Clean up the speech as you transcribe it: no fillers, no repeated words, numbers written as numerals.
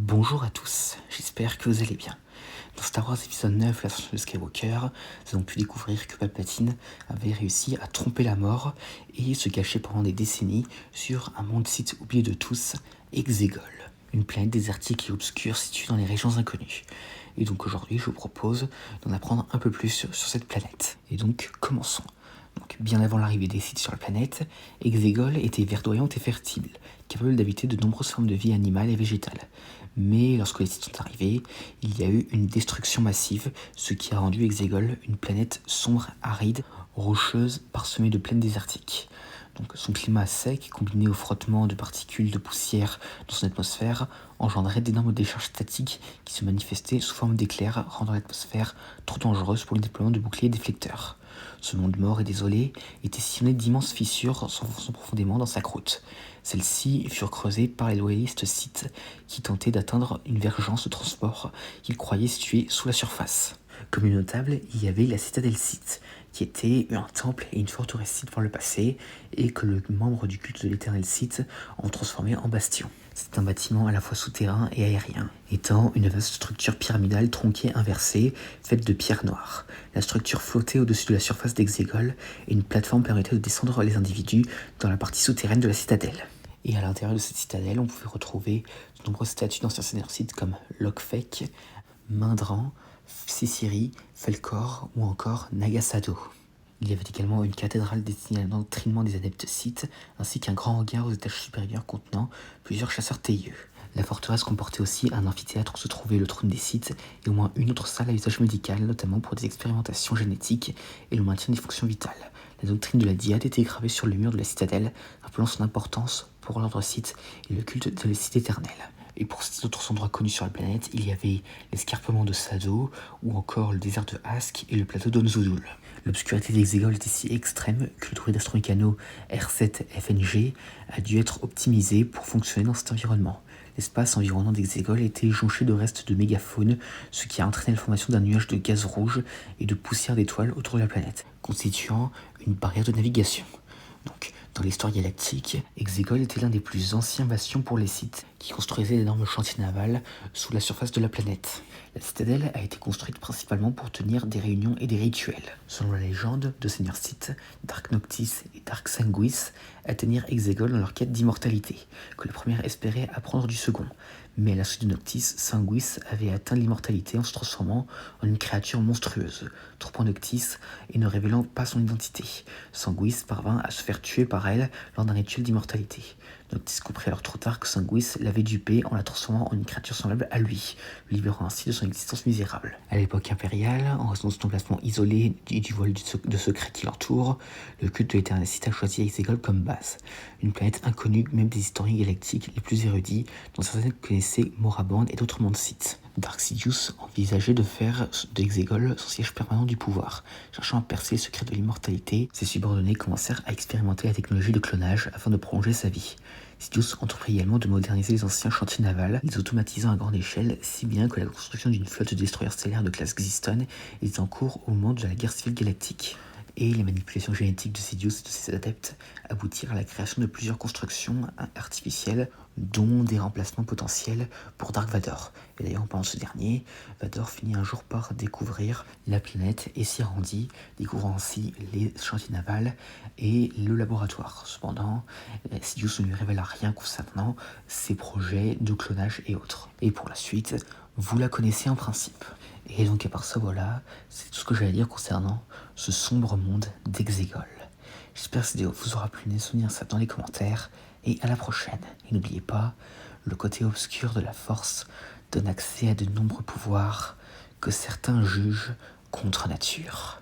Bonjour à tous, j'espère que vous allez bien. Dans Star Wars épisode 9, l'ascension de Skywalker, nous avons pu découvrir que Palpatine avait réussi à tromper la mort et se cacher pendant des décennies sur un monde Sith oublié de tous, Exegol, une planète désertique et obscure située dans les régions inconnues. Et donc aujourd'hui, je vous propose d'en apprendre un peu plus sur cette planète. Et donc, commençons. Donc, bien avant l'arrivée des Sith sur la planète, Exegol était verdoyante et fertile, capable d'habiter de nombreuses formes de vie animale et végétale. Mais lorsque les Sith sont arrivés, il y a eu une destruction massive, ce qui a rendu Exegol une planète sombre, aride, rocheuse, parsemée de plaines désertiques. Donc, son climat sec, combiné au frottement de particules de poussière dans son atmosphère, engendrait d'énormes décharges statiques qui se manifestaient sous forme d'éclairs, rendant l'atmosphère trop dangereuse pour le déploiement de boucliers déflecteurs. Ce monde mort et désolé était sillonné d'immenses fissures s'enfonçant profondément dans sa croûte. Celles-ci furent creusées par les loyalistes Sith qui tentaient d'atteindre une vergence de transport qu'ils croyaient située sous la surface. Comme une notable, il y avait la citadelle Sith, qui était un temple et une forteresse Sith par le passé, et que le membre du culte de l'éternel Sith ont transformé en bastion. C'est un bâtiment à la fois souterrain et aérien, étant une vaste structure pyramidale tronquée inversée, faite de pierres noires. La structure flottait au-dessus de la surface d'Exegol, et une plateforme permettait de descendre les individus dans la partie souterraine de la citadelle. Et à l'intérieur de cette citadelle, on pouvait retrouver de nombreuses statues d'anciens seigneurs Sith comme Lokfek, Mindran, Sisiri, Felkor ou encore Nagasado. Il y avait également une cathédrale destinée à l'entraînement des adeptes Sith, ainsi qu'un grand hangar aux étages supérieurs contenant plusieurs chasseurs tailleux. La forteresse comportait aussi un amphithéâtre où se trouvait le trône des Sith et au moins une autre salle à usage médical, notamment pour des expérimentations génétiques et le maintien des fonctions vitales. La doctrine de la Dyade était gravée sur le mur de la citadelle, rappelant son importance pour l'ordre Sith et le culte de la Sith éternelle. Et pour ces autres endroits connus sur la planète, il y avait l'escarpement de Sado, ou encore le désert de Hask et le plateau d'Onzudul. L'obscurité d'Exegol était si extrême que le droïde astromécano R7FNG a dû être optimisé pour fonctionner dans cet environnement. L'espace environnant d'Exegol était jonché de restes de mégafaune, ce qui a entraîné la formation d'un nuage de gaz rouge et de poussière d'étoiles autour de la planète, constituant une barrière de navigation. Donc, dans l'histoire galactique, Exegol était l'un des plus anciens bastions pour les Sith, qui construisaient d'énormes chantiers navals sous la surface de la planète. La citadelle a été construite principalement pour tenir des réunions et des rituels. Selon la légende, deux seigneurs Sith, Dark Noctis et Dark Sanguis, atteignirent Exegol dans leur quête d'immortalité, que le premier espérait apprendre du second. Mais à la suite de Noctis, Sanguis avait atteint l'immortalité en se transformant en une créature monstrueuse, trompant Noctis et ne révélant pas son identité. Sanguis parvint à se faire tuer par elle lors d'un rituel d'immortalité. Noctis comprit alors trop tard que Sanguis l'avait dupé en la transformant en une créature semblable à lui, le libérant ainsi de son existence misérable. À l'époque impériale, en raison de son emplacement isolé et du voile de secrets qui l'entoure, le culte de l'éternel Sith a choisi Exegol comme base. Une planète inconnue même des historiens galactiques les plus érudits, dont certains connaissaient Moraband et d'autres mondes Sith. Dark Sidious envisageait de faire de Exegol son siège permanent du pouvoir. Cherchant à percer les secrets de l'immortalité, ses subordonnés commencèrent à expérimenter la technologie de clonage afin de prolonger sa vie. Sidious entreprit également de moderniser les anciens chantiers navals, les automatisant à grande échelle, si bien que la construction d'une flotte de destroyers stellaires de classe Xiston était en cours au moment de la guerre civile galactique. Et les manipulations génétiques de Sidious et de ses adeptes aboutirent à la création de plusieurs constructions artificielles, dont des remplacements potentiels pour Dark Vador. Et d'ailleurs, en parlant de ce dernier, Vador finit un jour par découvrir la planète et s'y rendit, découvrant ainsi les chantiers navals et le laboratoire. Cependant, Sidious ne lui révéla rien concernant ses projets de clonage et autres. Et pour la suite, vous la connaissez en principe. Et donc à part ça, voilà, c'est tout ce que j'allais dire concernant ce sombre monde d'Exegol. J'espère que cette vidéo vous aura plu, n'hésitez pas ça dans les commentaires, et à la prochaine. Et n'oubliez pas, le côté obscur de la force donne accès à de nombreux pouvoirs que certains jugent contre nature.